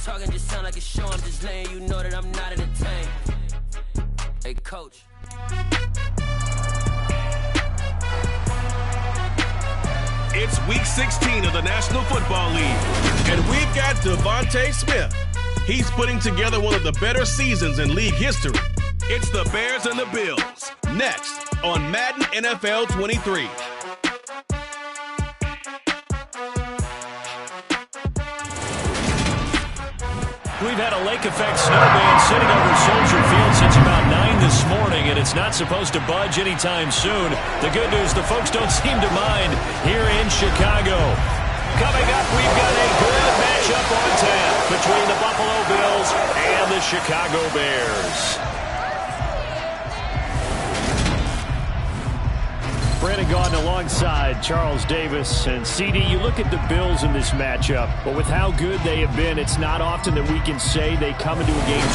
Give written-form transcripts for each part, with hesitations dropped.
talking just sound like a show. I'm just letting you know that I'm not entertained. Hey, coach. It's week 16 of the National Football League, and we've got Devontae Smith. He's putting together one of the better seasons in league history. It's the Bears and the Bills, next on Madden NFL 23. We've had a lake effect snowman sitting over Soldier Field since about 9 this morning, and it's not supposed to budge anytime soon. The good news, the folks don't seem to mind here in Chicago. Coming up, we've got a good matchup on tap between the Buffalo Bills and the Chicago Bears. Brandon Gaudin alongside Charles Davis. And CD, you look at the Bills in this matchup, but with how good they have been, it's not often that we can say they come into a game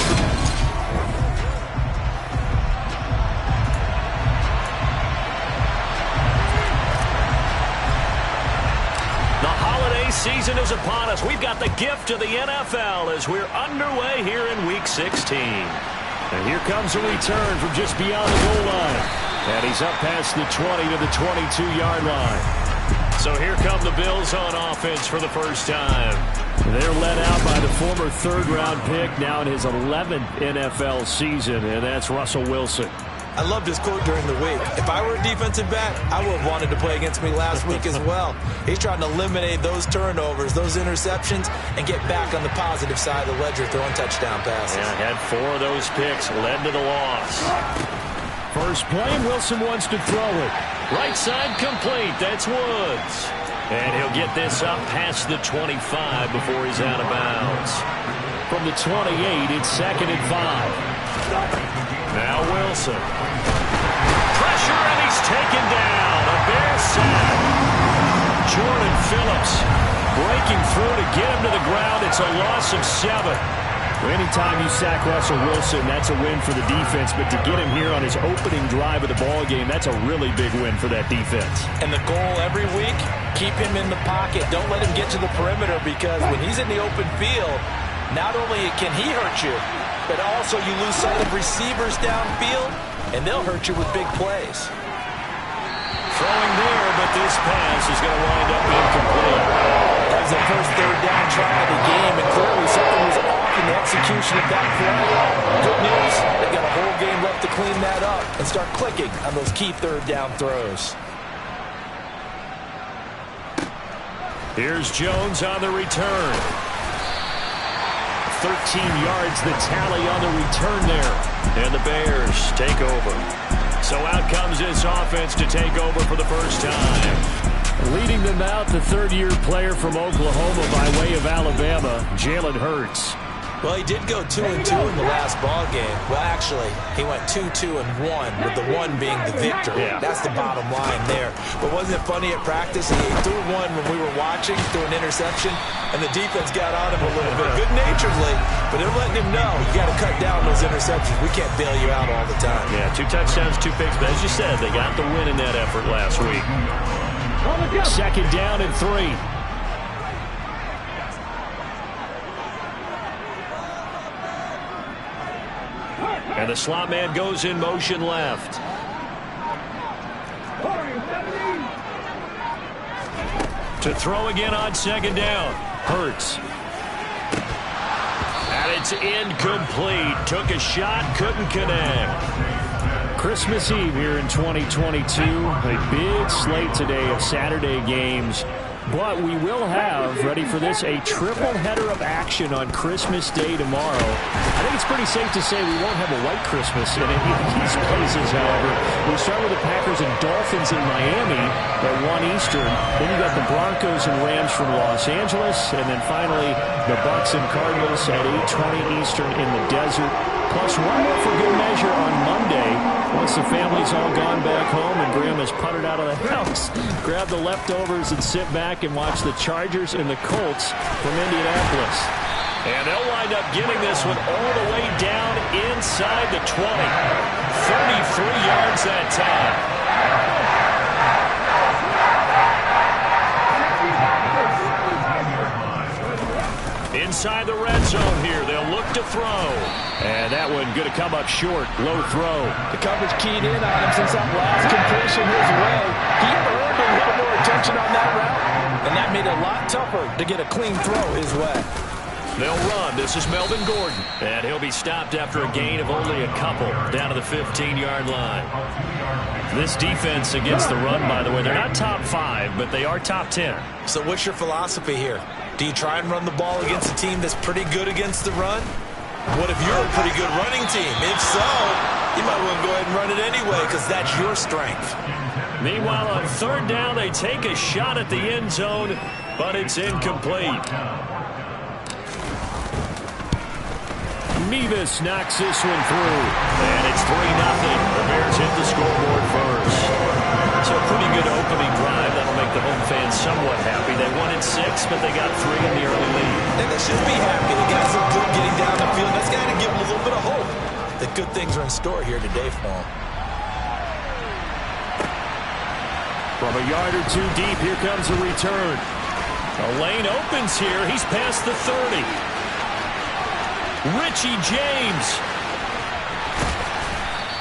season is upon us. We've got the gift of the NFL as we're underway here in Week 16. And here comes a return from just beyond the goal line. And he's up past the 20 to the 22-yard line. So here come the Bills on offense for the first time. They're led out by the former third-round pick, now in his 11th NFL season, and that's Russell Wilson. I loved his quote during the week. If I were a defensive back, I would have wanted to play against me last week as well. He's trying to eliminate those turnovers, those interceptions, and get back on the positive side of the ledger throwing touchdown passes. Yeah, had 4 of those picks, led to the loss. First play, Wilson wants to throw it. Right side complete, that's Woods. And he'll get this up past the 25 before he's out of bounds. From the 28, it's 2nd and 5. Now Wilson. Pressure, and he's taken down. A Bear sack. Jordan Phillips breaking through to get him to the ground. It's a loss of 7. Anytime you sack Russell Wilson, that's a win for the defense. But to get him here on his opening drive of the ball game, that's a really big win for that defense. And the goal every week, keep him in the pocket. Don't let him get to the perimeter, because when he's in the open field, not only can he hurt you, but also you lose sight of receivers downfield, and they'll hurt you with big plays. Throwing there, but this pass is going to wind up incomplete. That was the first third down try of the game, and clearly something was off in the execution of that play. Good news, they've got a whole game left to clean that up and start clicking on those key third down throws. Here's Jones on the return. 13 yards the tally on the return there. And the Bears take over. So out comes this offense to take over for the first time. Leading them out, the third-year player from Oklahoma by way of Alabama, Jalen Hurts. Well, he did go 2-2 in the last ball game. Well, actually, he went 2-2-1, with the 1 being the victory. Yeah. That's the bottom line there. But wasn't it funny at practice? He threw one when we were watching, threw an interception, and the defense got on him a little bit, good-naturedly. But they're letting him know, you got to cut down those interceptions. We can't bail you out all the time. Yeah, 2 touchdowns, 2 picks. But as you said, they got the win in that effort last week. 2nd down and 3. And the slot man goes in motion left. To throw again on 2nd down. Hurts. And it's incomplete. Took a shot, couldn't connect. Christmas Eve here in 2022. A big slate today of Saturday games. But we will have, ready for this, a triple header of action on Christmas Day tomorrow. I think it's pretty safe to say we won't have a white Christmas in any of these places, however. We start with the Packers and Dolphins in Miami at 1 Eastern. Then you got the Broncos and Rams from Los Angeles. And then finally, the Bucs and Cardinals at 8:20 Eastern in the desert. Plus one more for good measure on Monday. Once the family's all gone back home and Graham has puttered out of the house, grab the leftovers and sit back and watch the Chargers and the Colts from Indianapolis. And they'll wind up getting this one all the way down inside the 20. 33 yards that time. Inside the red zone here. They'll look to throw. And that one going to come up short. Low throw. The coverage keyed in on him since that last completion his way. He earned a little more attention on that route, and that made it a lot tougher to get a clean throw his way. They'll run. This is Melvin Gordon. And he'll be stopped after a gain of only a couple down to the 15-yard line. This defense against the run, by the way, they're not top 5, but they are top 10. So what's your philosophy here? Do you try and run the ball against a team that's pretty good against the run? What if you're a pretty good running team? If so, you might want to go ahead and run it anyway because that's your strength. Meanwhile, on third down, they take a shot at the end zone, but it's incomplete. Nevis knocks this one through, and it's 3-0. The Bears hit the scoreboard first. So a pretty good opening drive. That'll make the home fans somewhat happy. They wanted 6, but they got 3 in the early lead. And they should be happy. The guys look good getting down the field. That's got to give them a little bit of hope that good things are in store here today for them. From a yard or two deep, here comes a return. A lane opens here. He's past the 30. Richie James.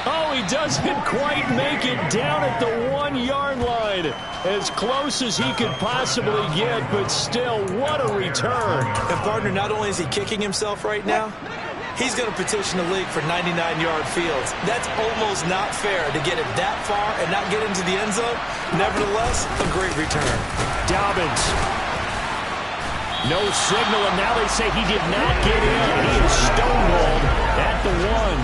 Oh, he doesn't quite make it down at the 1-yard line. As close as he could possibly get, but still, what a return. And, partner, not only is he kicking himself right now, he's going to petition the league for 99-yard fields. That's almost not fair to get it that far and not get into the end zone. Nevertheless, a great return. Dobbins. No signal, and now they say he did not get in. He is stonewalled at the 1.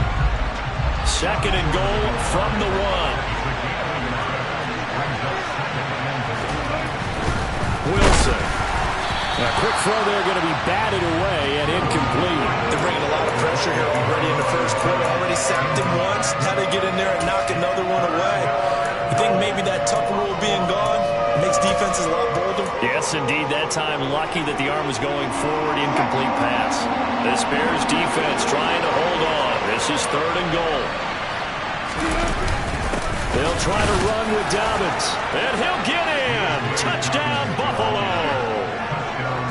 Second and goal from the 1. Wilson. A quick throw there, going to be batted away and incomplete. They're bringing a lot of pressure here already in the first quarter. Already sacked him once. How to get in there and knock another one away. You think maybe that Tucker rule being gone makes defenses a lot bolder? Yes, indeed. That time, lucky that the arm was going forward. Incomplete pass. This Bears defense trying to hold on. This is third and goal. They'll try to run with Dobbins. And he'll get in. Touchdown, Buffalo.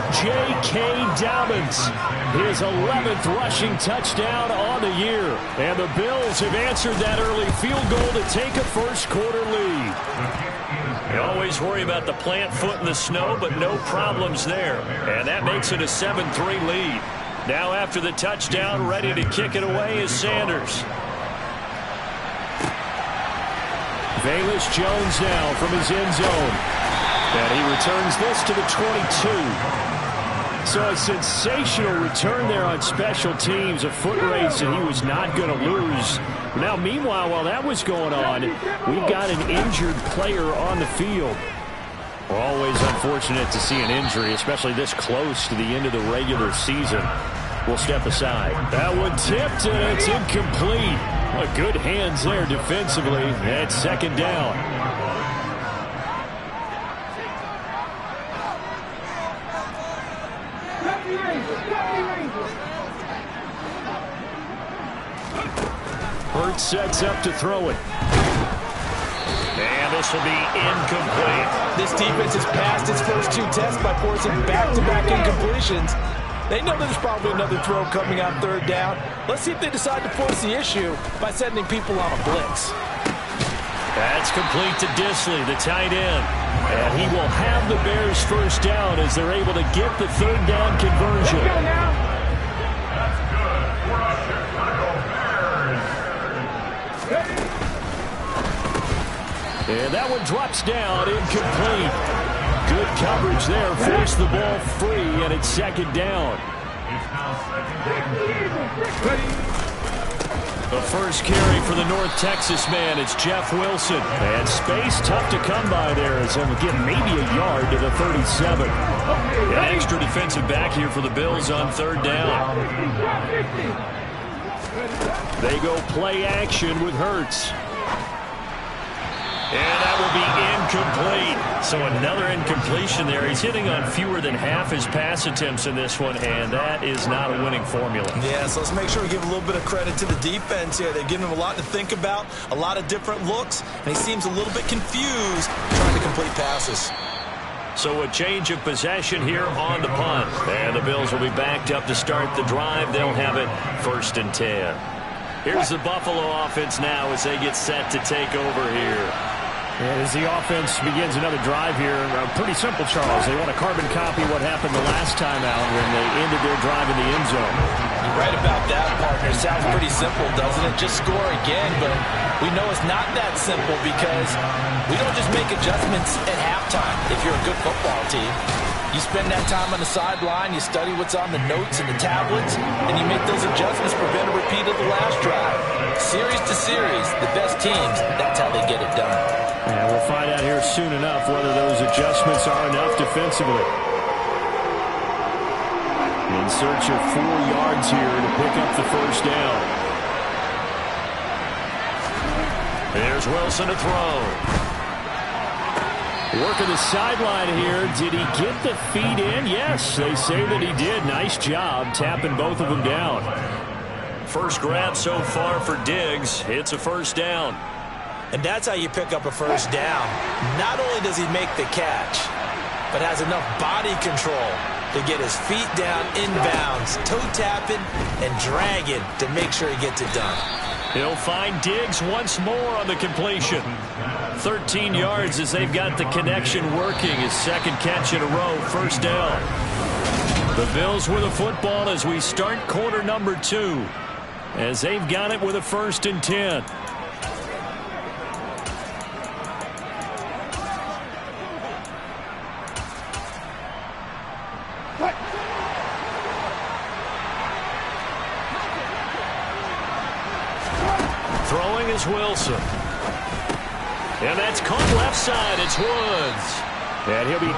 J.K. Dobbins, his 11th rushing touchdown on the year. And the Bills have answered that early field goal to take a first-quarter lead. You always worry about the plant foot in the snow, but no problems there. And that makes it a 7-3 lead. Now after the touchdown, ready to kick it away is Sanders. Velus Jones now from his end zone. And he returns this to the 22. So a sensational return there on special teams, a foot race that he was not going to lose. Now, meanwhile, while that was going on, we've got an injured player on the field. We're always unfortunate to see an injury, especially this close to the end of the regular season. We'll step aside. That one tipped, and it's incomplete. Well, good hands there defensively. That's second down. Hurts sets up to throw it. And this will be incomplete. This defense has passed its first 2 tests by forcing back-to-back incompletions. They know there's probably another throw coming on third down. Let's see if they decide to force the issue by sending people on a blitz. That's complete to Disley, the tight end. And he will have the Bears first down as they're able to get the third down conversion. And that one drops down, incomplete. Good coverage there, forced the ball free, and it's second down. The first carry for the North Texas man is Jeff Wilson. And space tough to come by there as he'll get maybe a yard to the 37. An extra defensive back here for the Bills on third down. They go play action with Hurts. And that will be incomplete. So another incompletion there. He's hitting on fewer than half his pass attempts in this one, and that is not a winning formula. Yeah, so let's make sure we give a little bit of credit to the defense here. They've given him a lot to think about, a lot of different looks, and he seems a little bit confused trying to complete passes. So a change of possession here on the punt. And the Bills will be backed up to start the drive. They'll have it 1st and 10. Here's the Buffalo offense now as they get set to take over here. And as the offense begins another drive here, pretty simple, Charles. They want to carbon copy what happened the last time out when they ended their drive in the end zone. You're right about that, partner. Sounds pretty simple, doesn't it? Just score again, but we know it's not that simple because we don't just make adjustments at halftime if you're a good football team. You spend that time on the sideline, you study what's on the notes and the tablets, and you make those adjustments to prevent a repeat of the last drive. Series to series, the best teams, that's how they get it done. And we'll find out here soon enough whether those adjustments are enough defensively. In search of 4 yards here to pick up the 1st down. There's Wilson to throw. Working the sideline here. Did he get the feet in? Yes, they say that he did. Nice job tapping both of them down. First grab so far for Diggs. It's a 1st down. And that's how you pick up a 1st down. Not only does he make the catch, but has enough body control to get his feet down inbounds, toe tapping and dragging to make sure he gets it done. He'll find Diggs once more on the completion. 13 yards as they've got the connection working. His 2nd catch in a row, 1st down. The Bills with a football as we start quarter number 2. As they've got it with a 1st and 10. Throwing is Wilson. And that's caught left side. It's Woods. And he'll be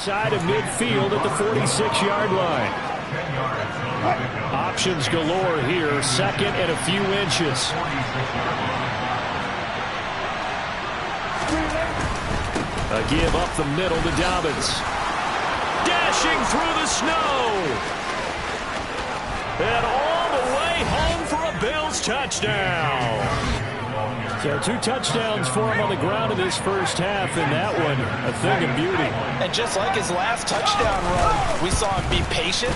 side of midfield at the 46-yard line. Options galore here. 2nd and a few inches. A give up the middle to Dobbins. Dashing through the snow. And all the way home for a Bills touchdown. So 2 touchdowns for him on the ground in this 1st half, and that one a thing of beauty. And just like his last touchdown run, we saw him be patient.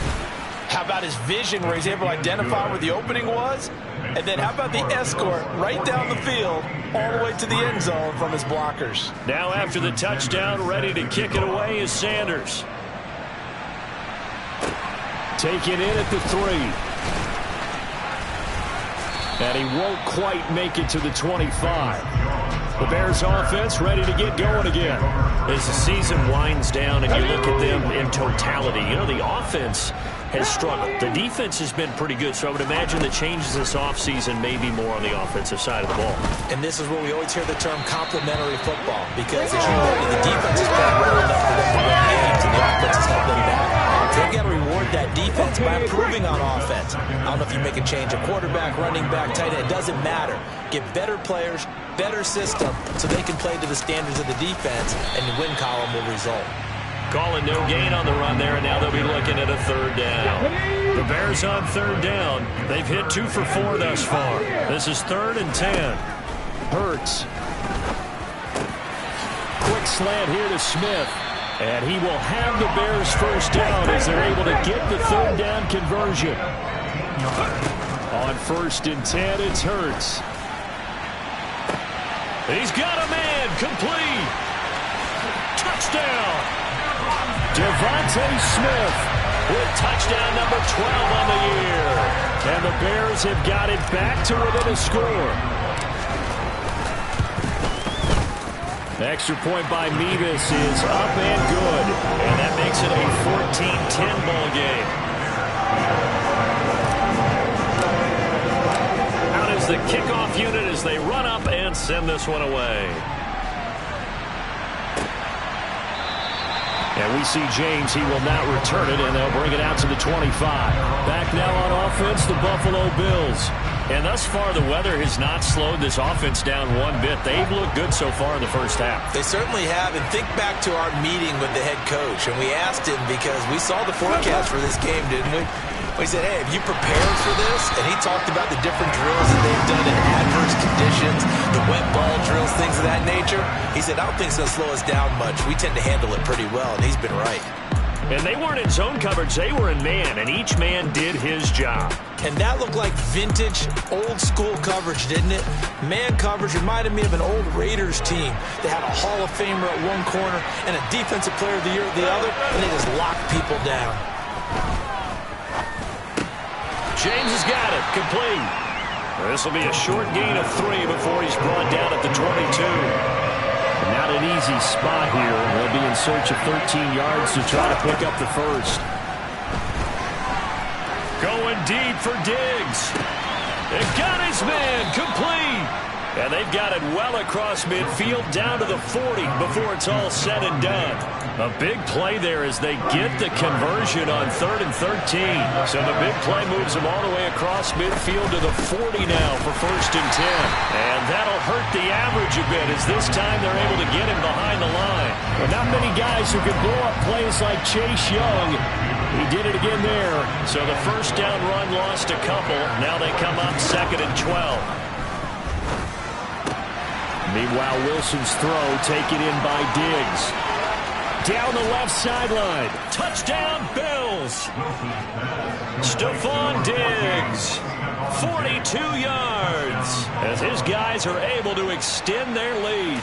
How about his vision where he's able to identify where the opening was? And then how about the escort right down the field all the way to the end zone from his blockers? Now after the touchdown, ready to kick it away is Sanders. Taken in at the 3. And he won't quite make it to the 25. The Bears offense ready to get going again. As the season winds down and you look at them in totality, you know, the offense has struggled. The defense has been pretty good, so I would imagine the changes this offseason may be more on the offensive side of the ball. And this is where we always hear the term complementary football, because as you noted, the defense has played well enough for them to win games, and the offense has held them back. They've got to reward that defense by improving on offense. I don't know if you make a change, a quarterback, running back, tight end, it doesn't matter. Get better players, better system, so they can play to the standards of the defense, and the win column will result. Calling no gain on the run there, and now they'll be looking at a third down. The Bears on third down. They've hit 2 for 4 thus far. This is 3rd and 10. Hurts. Quick slant here to Smith. And he will have the Bears first down as they're able to get the third down conversion. On 1st and 10, it's Hurts. He's got a man, complete. Touchdown. Devontae Smith with touchdown number 12 on the year. And the Bears have got it back to within a score. The extra point by Mevis is up and good. And that makes it a 14-10 ball game. Out is the kickoff unit as they run up and send this one away. And we see James. He will not return it, and they'll bring it out to the 25. Back now on offense, the Buffalo Bills. And thus far, the weather has not slowed this offense down one bit. They've looked good so far in the first half. They certainly have. And think back to our meeting with the head coach. And we asked him, because we saw the forecast for this game, didn't we? We said, hey, have you prepared for this? And he talked about the different drills that they've done in adverse conditions, the wet ball drills, things of that nature. He said, I don't think it's going to slow us down much. We tend to handle it pretty well, and he's been right. And they weren't in zone coverage. They were in man, and each man did his job. And that looked like vintage, old-school coverage, didn't it? Man coverage reminded me of an old Raiders team. They had a Hall of Famer at one corner and a Defensive Player of the Year at the other, and they just locked people down. James has got it. Complete. This will be a short gain of 3 before he's brought down at the 22. Not an easy spot here. They'll be in search of 13 yards to try to pick up the first. Going deep for Diggs. They got his man, complete. And they've got it well across midfield down to the 40 before it's all said and done. A big play there as they get the conversion on 3rd and 13. So the big play moves them all the way across midfield to the 40 now for 1st and 10. And that'll hurt the average a bit as this time they're able to get him behind the line. Well, not many guys who can blow up plays like Chase Young. He did it again there. So the first down run lost a couple. Now they come up 2nd and 12. Meanwhile, Wilson's throw taken in by Diggs. Down the left sideline. Touchdown, Bills. Stephon Diggs. 42 yards. As his guys are able to extend their lead.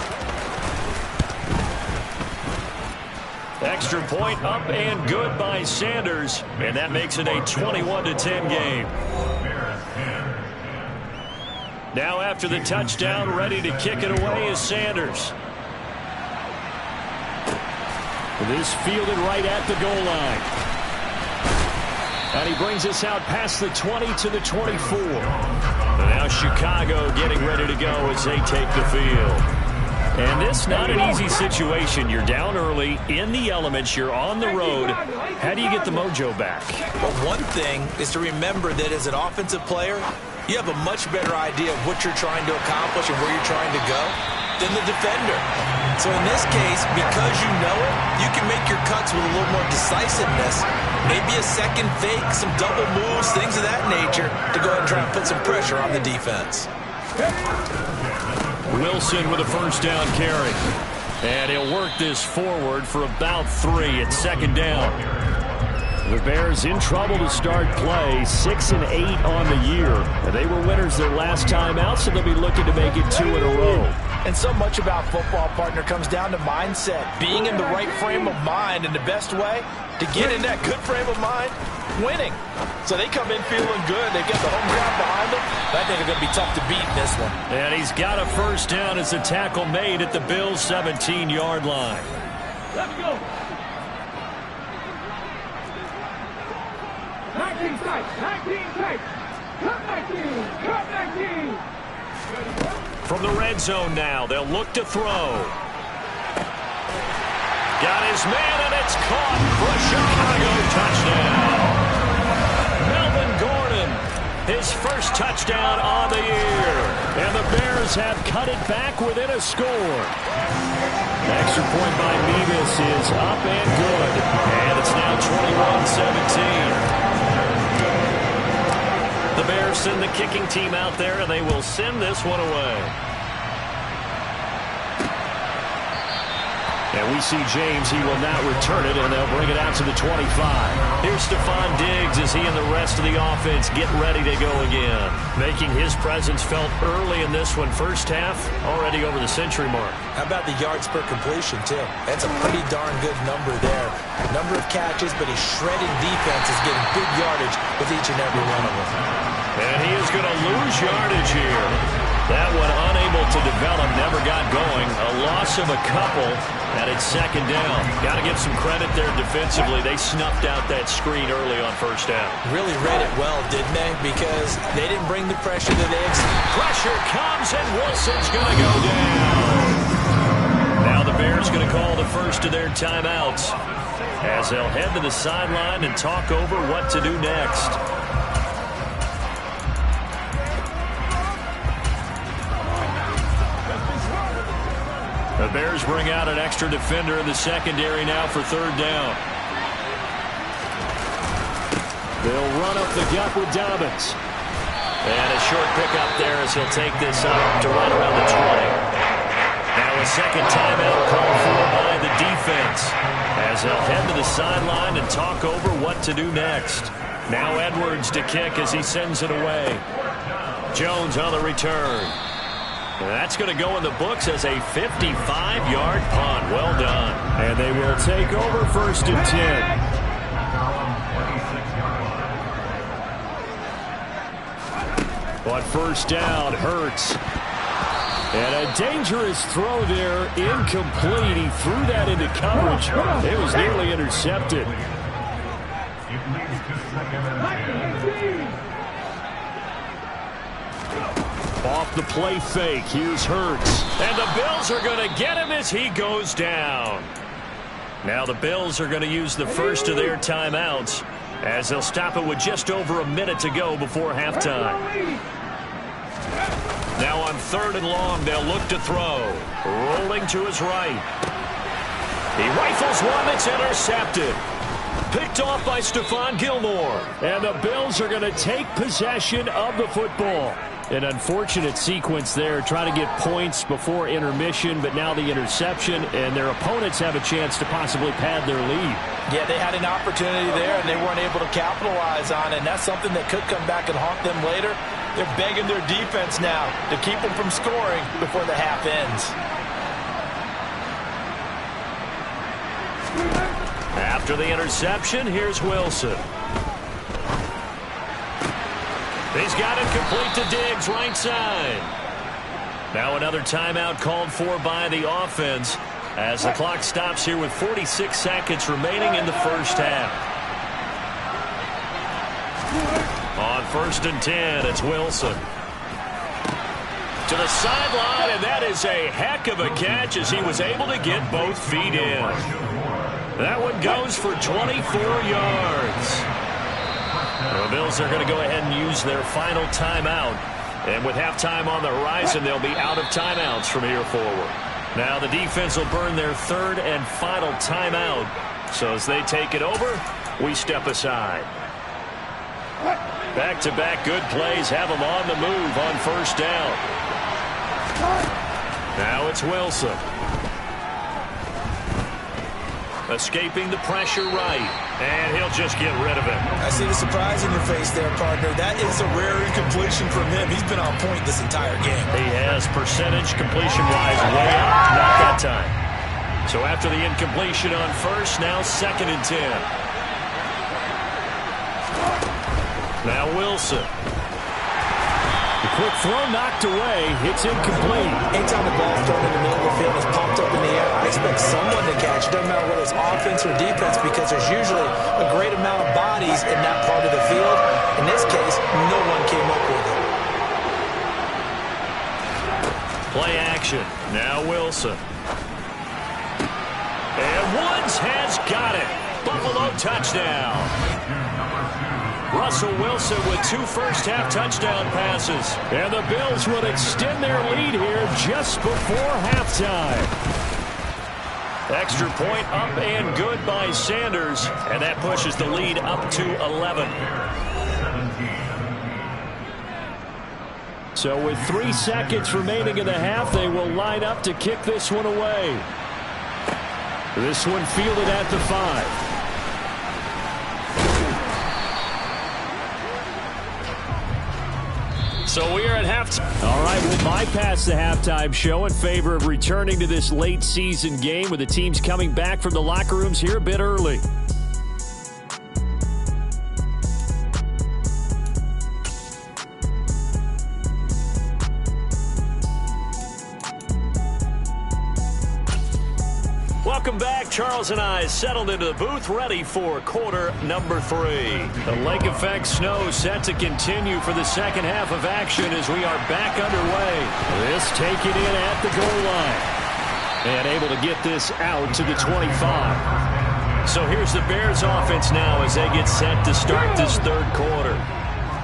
Extra point up and good by Sanders. And that makes it a 21-10 game. Now after the touchdown, ready to kick it away is Sanders. This fielded right at the goal line. And he brings us out past the 20 to the 24. And now Chicago getting ready to go as they take the field. And this not an easy situation. You're down early, in the elements, you're on the road. How do you get the mojo back? Well, one thing is to remember that as an offensive player, you have a much better idea of what you're trying to accomplish and where you're trying to go than the defender. So in this case, because you know it, you can make your cuts with a little more decisiveness. Maybe a second fake, some double moves, things of that nature to go ahead and try and put some pressure on the defense. Wilson with a first down carry. And he'll work this forward for about 3 at 2nd down. The Bears in trouble to start play, 6 and 8 on the year. They were winners their last time out, so they'll be looking to make it 2 in a row. And so much about football, partner, comes down to mindset. Being in the right frame of mind, and the best way to get in that good frame of mind winning. So they come in feeling good. They've got the home crowd behind them. I think they're going to be tough to beat in this one. And he's got a first down as the tackle made at the Bills' 17-yard line. Let's go. 19 strikes. 19 strikes. Cut 19. Cut 19. From the red zone now, they'll look to throw. Got his man, and it's caught for a Chicago touchdown. Melvin Gordon, his first touchdown on the year. And the Bears have cut it back within a score. Extra point by Mevis is up and good. And it's now 21-17. The Bears send the kicking team out there, and they will send this one away. And we see James. He will not return it, and they'll bring it out to the 25. Here's Stephon Diggs as he and the rest of the offense get ready to go again. Making his presence felt early in this one. First half, already over the century mark. How about the yards per completion, too? That's a pretty darn good number there. Number of catches, but he's shredding defense is getting big yardage with each and every one of them. And he is going to lose yardage here. That one unable to develop, never got going. A loss of a couple, and it's second down. Got to give some credit there defensively. They snuffed out that screen early on first down. Really read it well, didn't they? Because they didn't bring the pressure that they expected. Pressure comes, and Wilson's going to go down. Now the Bears going to call the first of their timeouts as they'll head to the sideline and talk over what to do next. The Bears bring out an extra defender in the secondary now for third down. They'll run up the gut with Dobbins. And a short pickup there as he'll take this up to right around the 20. Now a second timeout called for by the defense as they'll head to the sideline and talk over what to do next. Now Edwards to kick as he sends it away. Jones on the return. That's going to go in the books as a 55-yard punt. Well done. And they will take over first and 10. On first down, Hurts. And a dangerous throw there, incomplete. He threw that into coverage. It was nearly intercepted. Off the play fake, here's Hurts. And the Bills are going to get him as he goes down. Now the Bills are going to use the first of their timeouts as they'll stop it with just over a minute to go before halftime. Now on third and long, they'll look to throw. Rolling to his right. He rifles one that's intercepted. Picked off by Stephon Gilmore. And the Bills are going to take possession of the football. An unfortunate sequence there, trying to get points before intermission, but now the interception, and their opponents have a chance to possibly pad their lead. Yeah, they had an opportunity there, and they weren't able to capitalize on it, and that's something that could come back and haunt them later. They're begging their defense now to keep them from scoring before the half ends. After the interception, here's Wilson. He's got it complete to Diggs, right side. Now another timeout called for by the offense as the clock stops here with 46 seconds remaining in the first half. On first and 10, it's Wilson. To the sideline, and that is a heck of a catch as he was able to get both feet in. That one goes for 24 yards. The Bills are going to go ahead and use their final timeout. And with halftime on the horizon, they'll be out of timeouts from here forward. Now the defense will burn their third and final timeout. So as they take it over, we step aside. Back-to-back good plays have them on the move on first down. Now it's Wilson. Escaping the pressure right. And he'll just get rid of it. I see the surprise in your face there, partner. That is a rare incompletion from him. He's been on point this entire game. He has percentage completion-wise way up. Not that time. So after the incompletion on first, now second and 10. Now Wilson. The quick throw knocked away. It's incomplete. Anytime the ball's thrown in the middle of the field and is pumped up in the air, I expect someone to catch. Doesn't matter whether it's offense or defense, because there's usually a great amount of bodies in that part of the field. In this case, no one came up with it. Play action. Now Wilson. And Woods has got it. Buffalo touchdown. Russell Wilson with 2 first-half touchdown passes. And the Bills would extend their lead here just before halftime. Extra point up and good by Sanders. And that pushes the lead up to 11. So with 3 seconds remaining in the half, they will line up to kick this one away. This one fielded at the 5. So we are at halftime. All right, we'll bypass the halftime show in favor of returning to this late season game with the teams coming back from the locker rooms here a bit early. Welcome back. Charles and I settled into the booth, ready for quarter number 3. The lake effect snow set to continue for the second half of action as we are back underway. This taken in at the goal line. And able to get this out to the 25. So here's the Bears offense now as they get set to start this third quarter.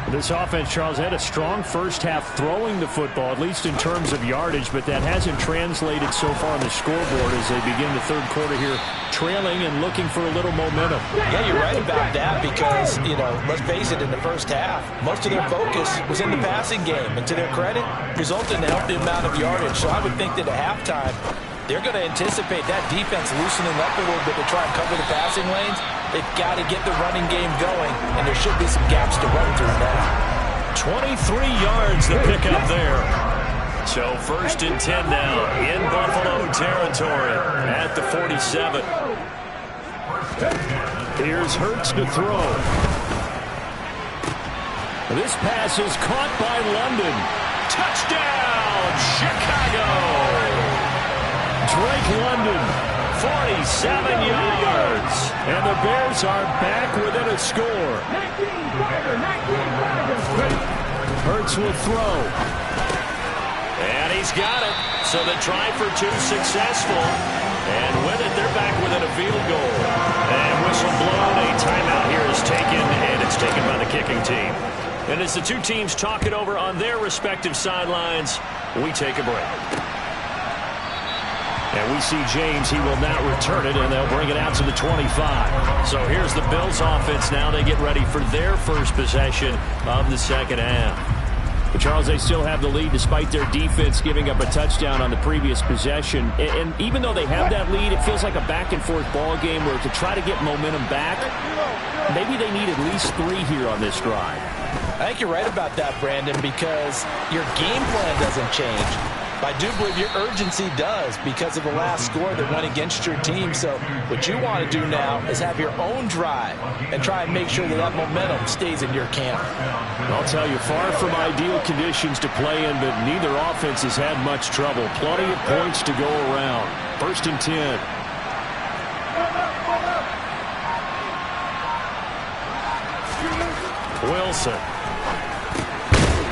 This offense, Charles, had a strong first half throwing the football, at least in terms of yardage, but that hasn't translated so far on the scoreboard as they begin the third quarter here, trailing and looking for a little momentum. Yeah, you're right about that because, let's face it, in the first half, most of their focus was in the passing game. And to their credit, resulted in a healthy amount of yardage. So I would think that at halftime, they're going to anticipate that defense loosening up a little bit to try and cover the passing lanes. They've got to get the running game going, and there should be some gaps to run through now. 23 yards to pick up there. So 1st and 10 now in Buffalo territory at the 47. Here's Hurts to throw. This pass is caught by London. Touchdown, Chicago! Drake London, 47 yards. And the Bears are back within a score. Hurts will throw. And he's got it. So the try for 2 successful. And with it, they're back within a field goal. And whistle blown. A timeout here is taken, and it's taken by the kicking team. And as the two teams talk it over on their respective sidelines, we take a break. And we see James, he will not return it, and they'll bring it out to the 25. So here's the Bills offense now. They get ready for their first possession of the second half. But Charles, they still have the lead despite their defense giving up a touchdown on the previous possession. And even though they have that lead, it feels like a back-and-forth ball game where to try to get momentum back, maybe they need at least 3 here on this drive. I think you're right about that, Brandon, because your game plan doesn't change. But I do believe your urgency does because of the last score that went against your team. So what you want to do now is have your own drive and try and make sure that that momentum stays in your camp. I'll tell you, far from ideal conditions to play in, but neither offense has had much trouble. Plenty of points to go around. 1st and 10. Wilson.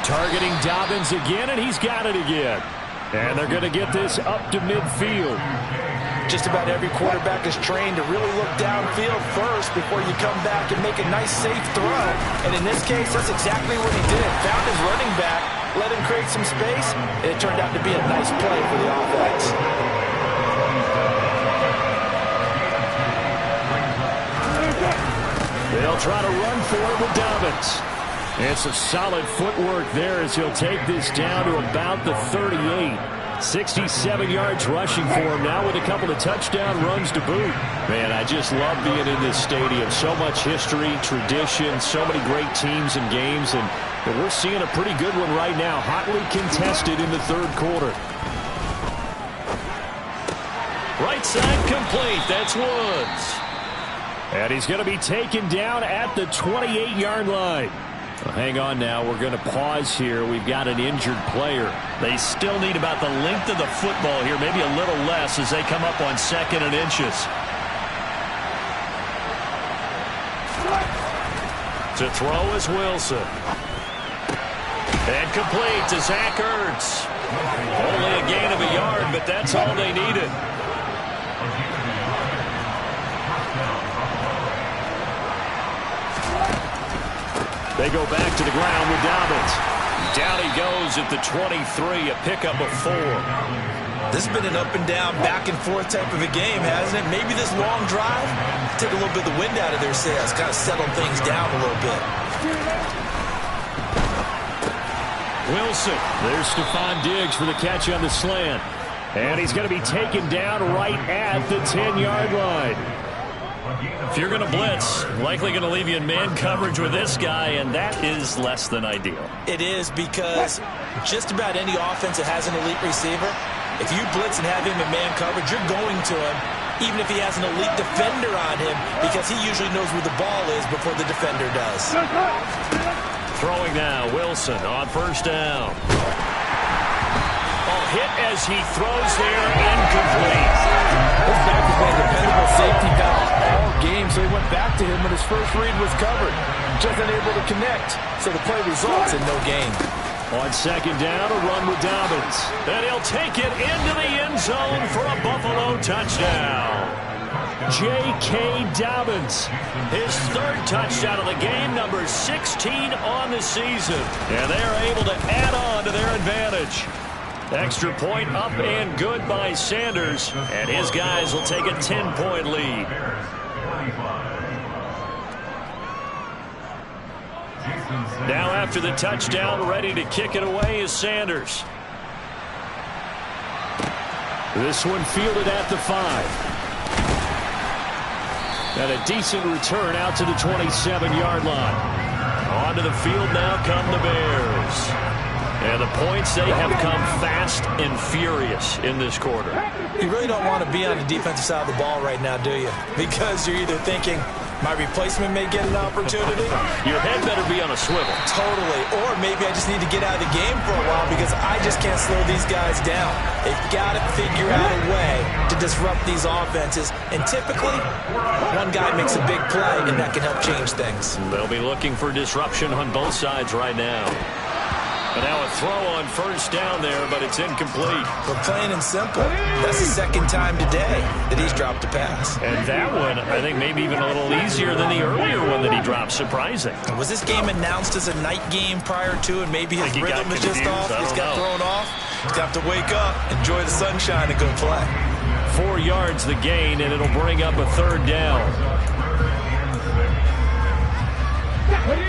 Targeting Dobbins again, and he's got it again. And they're going to get this up to midfield. Just about every quarterback is trained to really look downfield first before you come back and make a nice, safe throw. And in this case, that's exactly what he did. Found his running back, let him create some space, and it turned out to be a nice play for the offense. They'll try to run for it with Dobbins. And some solid footwork there as he'll take this down to about the 38. 67 yards rushing for him now with a couple of touchdown runs to boot. Man, I just love being in this stadium. So much history, tradition, so many great teams and games. And we're seeing a pretty good one right now, hotly contested in the third quarter. Right side complete. That's Woods. And he's going to be taken down at the 28-yard line. Hang on now. We're going to pause here. We've got an injured player. They still need about the length of the football here, maybe a little less as they come up on 2nd and inches. To throw is Wilson. And complete to Zach Ertz. Only a gain of a yard, but that's all they needed. They go back to the ground with Dobbins. Down he goes at the 23, a pickup of 4. This has been an up and down, back and forth type of a game, hasn't it? Maybe this long drive took a little bit of the wind out of their sails, kind of settled things down a little bit. Wilson. There's Stephon Diggs for the catch on the slant. And he's going to be taken down right at the 10-yard line. If you're going to blitz, likely going to leave you in man coverage with this guy, and that is less than ideal. It is, because just about any offense that has an elite receiver, if you blitz and have him in man coverage, you're going to him, even if he has an elite defender on him, because he usually knows where the ball is before the defender does. Throwing now, Wilson on 1st down. Hit as he throws there, incomplete. This back has been a dependable safety valve all game, so he went back to him when his first read was covered. Just unable to connect, so the play results in no gain. On 2nd down, a run with Dobbins. And he'll take it into the end zone for a Buffalo touchdown. J.K. Dobbins. His 3rd touchdown of the game, number 16 on the season. And they are able to add on to their advantage. Extra point up and good by Sanders. And his guys will take a 10-point lead. Now after the touchdown, ready to kick it away is Sanders. This one fielded at the 5. And a decent return out to the 27-yard line. Onto the field now come the Bears. And the points, they have come fast and furious in this quarter. You really don't want to be on the defensive side of the ball right now, do you? Because you're either thinking, my replacement may get an opportunity. Your head better be on a swivel. Totally. Or maybe I just need to get out of the game for a while because I just can't slow these guys down. They've got to figure out a way to disrupt these offenses. And typically, one guy makes a big play, and that can help change things. They'll be looking for disruption on both sides right now. And now a throw on 1st down there, but it's incomplete. But plain and simple, that's the 2nd time today that he's dropped a pass. And that one, I think, maybe even a little easier than the earlier one that he dropped. Surprising. Was this game announced as a night game prior to, and maybe his rhythm is just off? He's got thrown off. He's got to wake up, enjoy the sunshine, and go play. 4 yards the gain, and it'll bring up a 3rd down.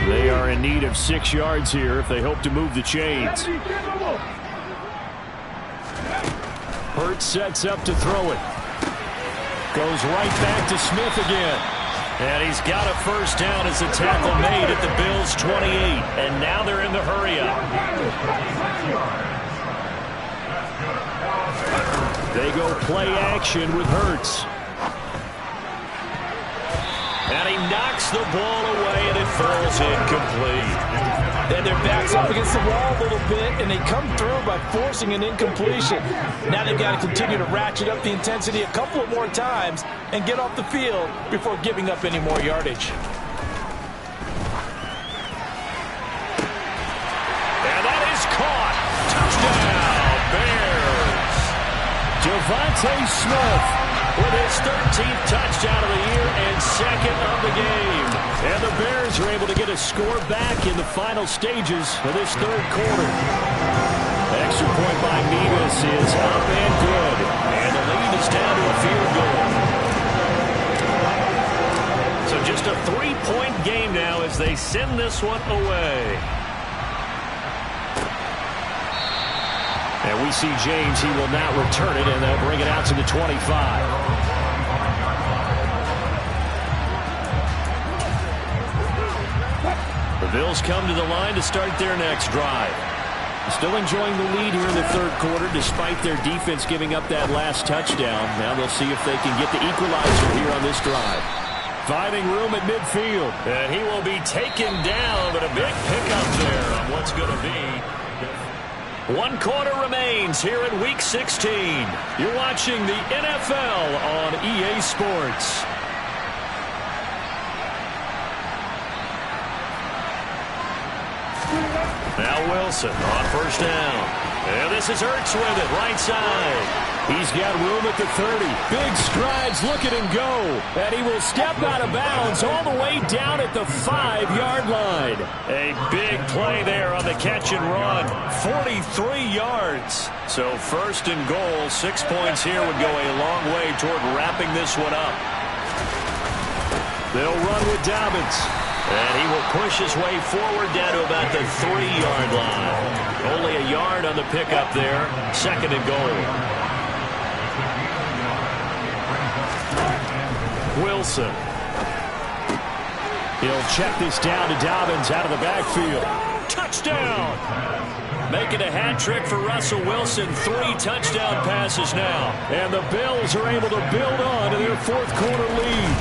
They are in need of 6 yards here if they hope to move the chains. Hurts sets up to throw it. Goes right back to Smith again. And he's got a 1st down as a tackle made at the Bills' 28. And now they're in the hurry-up. They go play action with Hurts. And he knocks the ball away, and it falls incomplete. And their backs up against the wall a little bit, and they come through by forcing an incompletion. Now they've got to continue to ratchet up the intensity a couple of more times and get off the field before giving up any more yardage. And that is caught. Touchdown, Bears. Devontae Smith with his 13th touchdown of the year and 2nd of the game. And the Bears are able to get a score back in the final stages of this 3rd quarter. Extra point by Mevis is up and good. And the lead is down to a field goal. So just a 3-point game now as they send this one away. And we see James, he will not return it, and they'll bring it out to the 25. The Bills come to the line to start their next drive. Still enjoying the lead here in the 3rd quarter, despite their defense giving up that last touchdown. Now they'll see if they can get the equalizer here on this drive. Finding room at midfield. And he will be taken down, but a big pickup there on what's going to be. 1 quarter remains here in Week 16. You're watching the NFL on EA Sports. Now Wilson on first down. And this is Ertz with it, right side. He's got room at the 30. Big strides, look at him go. And he will step out of bounds all the way down at the 5-yard line. A big play there on the catch and run. 43 yards. So first and goal, 6 points here would go a long way toward wrapping this one up. They'll run with Dobbins. And he will push his way forward down to about the 3-yard line. Only a yard on the pickup there. Second and goal. Wilson. He'll check this down to Dobbins out of the backfield. Touchdown! Making a hat trick for Russell Wilson. 3 touchdown passes now. And the Bills are able to build on to their 4th quarter lead.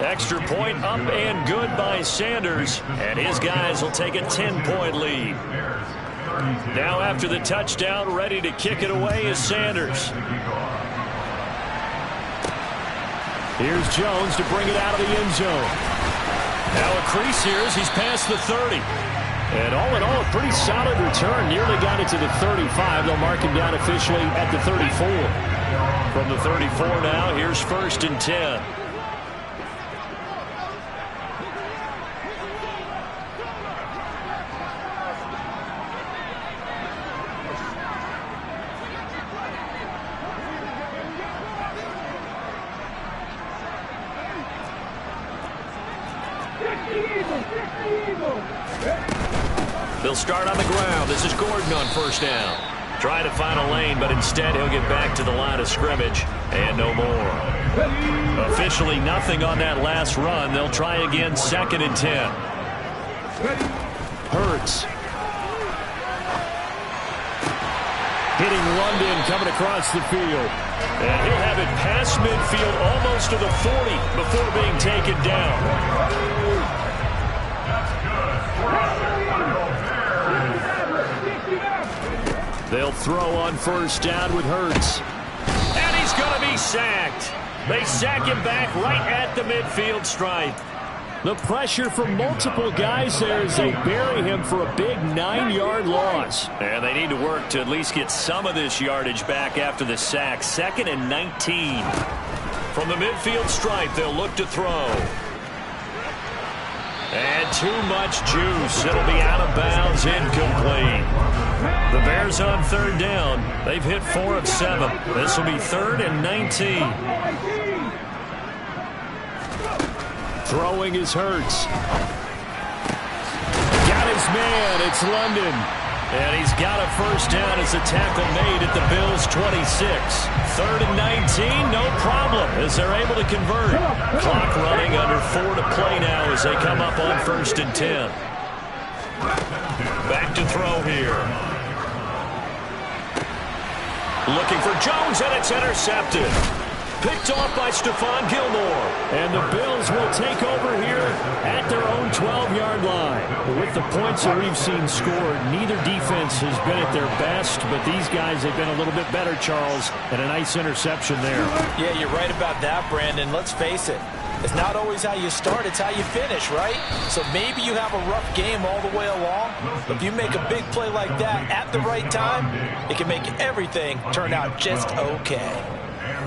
Extra point up and good by Sanders. And his guys will take a 10-point lead. Now after the touchdown, ready to kick it away is Sanders. Here's Jones to bring it out of the end zone. Now a crease here as he's past the 30. And all in all, a pretty solid return. Nearly got it to the 35. They'll mark him down officially at the 34. From the 34 now, here's 1st and 10. They'll start on the ground. This is Gordon on first down. Trying to find a lane, but instead he'll get back to the line of scrimmage. And no more. Officially nothing on that last run. They'll try again, 2nd and 10. Hurts. Hitting London coming across the field. And he'll have it past midfield almost to the 40 before being taken down. They'll throw on first down with Hurts. And he's going to be sacked. They sack him back right at the midfield stripe. The pressure from multiple guys there as they bury him for a big 9-yard loss. And they need to work to at least get some of this yardage back after the sack. 2nd and 19. From the midfield stripe, they'll look to throw. And too much juice. It'll be out of bounds, incomplete. The Bears on 3rd down. They've hit 4 of 7. This will be 3rd and 19. Throwing is Hurts. Got his man. It's London. And he's got a first down as the tackle made at the Bills' 26. 3rd and 19, no problem as they're able to convert. Clock running, under 4 to play now as they come up on 1st and 10. Back to throw here. Looking for Jones, and it's intercepted. Picked off by Stephon Gilmore. And the Bills will take over here at their own 12-yard line. With the points that we've seen scored, neither defense has been at their best, but these guys have been a little bit better, Charles, and a nice interception there. Yeah, you're right about that, Brandon. Let's face it. It's not always how you start, it's how you finish, right? So maybe you have a rough game all the way along, but if you make a big play like that at the right time, it can make everything turn out just okay.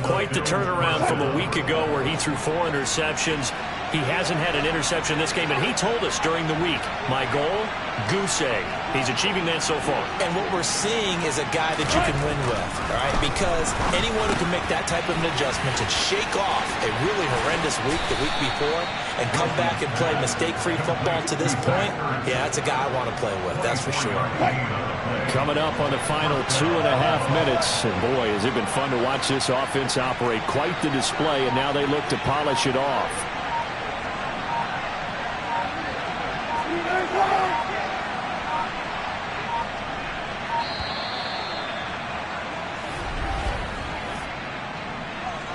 Quite the turnaround from a week ago where he threw 4 interceptions. He hasn't had an interception this game, and he told us during the week, my goal, goose egg. He's achieving that so far. And what we're seeing is a guy that you can win with, all right? Because anyone who can make that type of an adjustment to shake off a really horrendous week the week before and come back and play mistake-free football to this point, yeah, that's a guy I want to play with, that's for sure. Coming up on the final 2.5 minutes, and boy, has it been fun to watch this offense operate. Quite the display, and now they look to polish it off.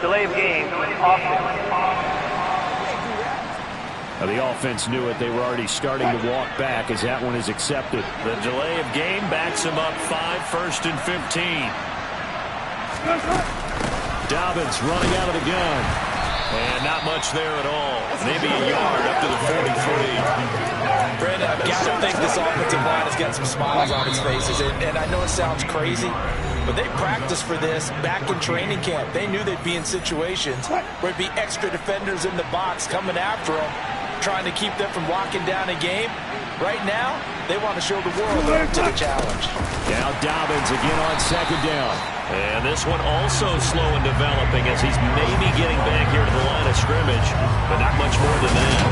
Delay of game, offense. Now the offense knew it. They were already starting to walk back as that one is accepted. The delay of game backs them up 5, 1st and 15. Dobbins running out of the gun. And not much there at all. Maybe a yard up to the 40-40. Brandon, I've got to think this offensive line has got some smiles on its faces. And I know it sounds crazy, but they practiced for this back in training camp. They knew they'd be in situations where it'd be extra defenders in the box coming after them, trying to keep them from locking down a game. Right now, they want to show the world they're up to the challenge. Now Dobbins again on 2nd down. And this one also slow in developing as he's maybe getting back here to the line of scrimmage, but not much more than that.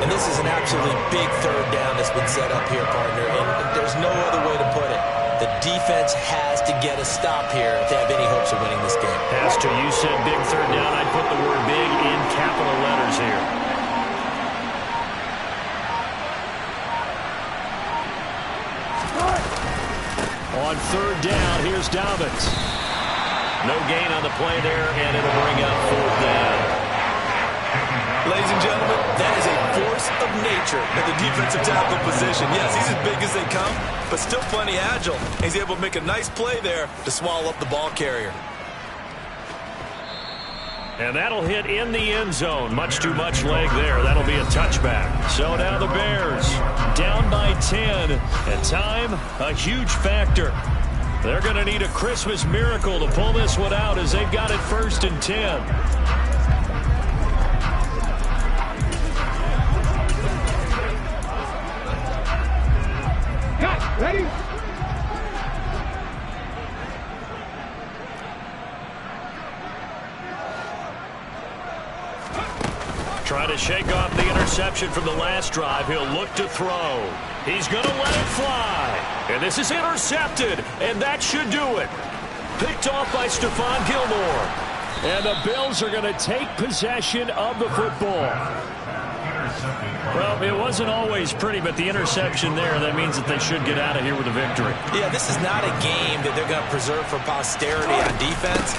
And this is an absolutely big 3rd down that's been set up here, partner, and there's no other way to put it. The defense has to get a stop here if they have any hopes of winning this game. Has to. You said big 3rd down. I'd put the word big in capital letters here. On 3rd down, here's Dobbins. No gain on the play there, and it'll bring up 4th down. Ladies and gentlemen, that is a force of nature at the defensive tackle position. Yes, he's as big as they come, but still plenty agile. He's able to make a nice play there to swallow up the ball carrier. And that'll hit in the end zone. Much too much leg there. That'll be a touchback. So now the Bears down by 10. And time, a huge factor. They're going to need a Christmas miracle to pull this one out as they've got it 1st and 10. Ready? Trying to shake off the interception from the last drive. He'll look to throw. He's going to let it fly. And this is intercepted. And that should do it. Picked off by Stephon Gilmore. And the Bills are going to take possession of the football. Well, it wasn't always pretty, but the interception there, that means that they should get out of here with a victory. Yeah, this is not a game that they're going to preserve for posterity on defense,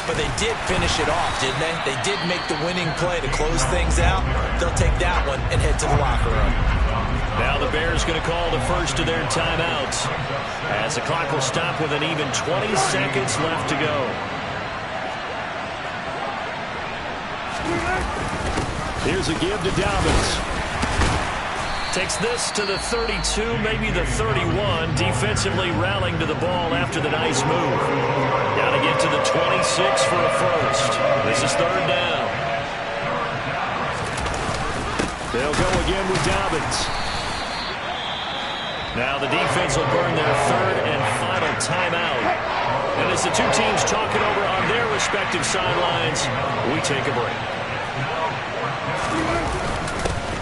but they did finish it off, didn't they? They did make the winning play to close things out. They'll take that one and head to the locker room. Now the Bears going to call the first of their timeouts as the clock will stop with an even 20 seconds left to go. Here's a give to Dobbins. Takes this to the 32, maybe the 31. Defensively rallying to the ball after the nice move. Got to get to the 26 for a first. This is 3rd down. They'll go again with Dobbins. Now the defense will burn their 3rd and final timeout. And as the two teams talk it over on their respective sidelines, we take a break.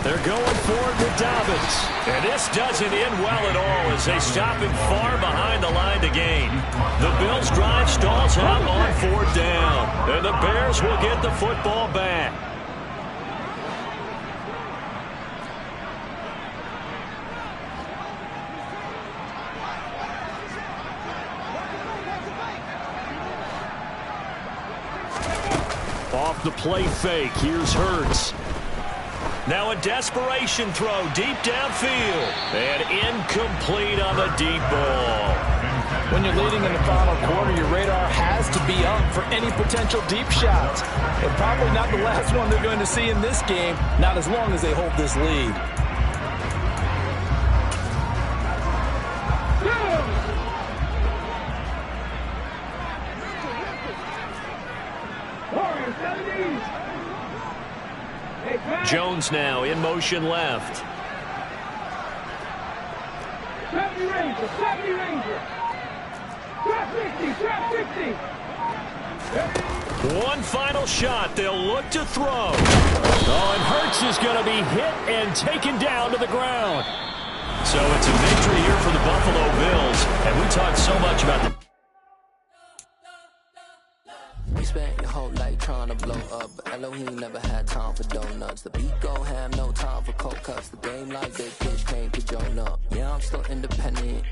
They're going forward with Dobbins. And this doesn't end well at all as they stop him far behind the line to gain. The Bills' drive stalls out on 4th down. And the Bears will get the football back. Off the play fake, here's Hurts. Now a desperation throw deep downfield. And incomplete on the deep ball. When you're leading in the final quarter, your radar has to be up for any potential deep shots. And probably not the last one they're going to see in this game, not as long as they hold this lead. Jones now in motion left. 70 Ranger, 70 Ranger. Trap 60, trap 60. One final shot. They'll look to throw. Oh, and Hurts is going to be hit and taken down to the ground. So it's a victory here for the Buffalo Bills. And we talked so much about the... We spent your whole life trying to blow up, but Elohim never had time for donuts. The beat go ham, no time for cold cuts. The game like big fish can't get Jonah. Yeah, I'm still independent.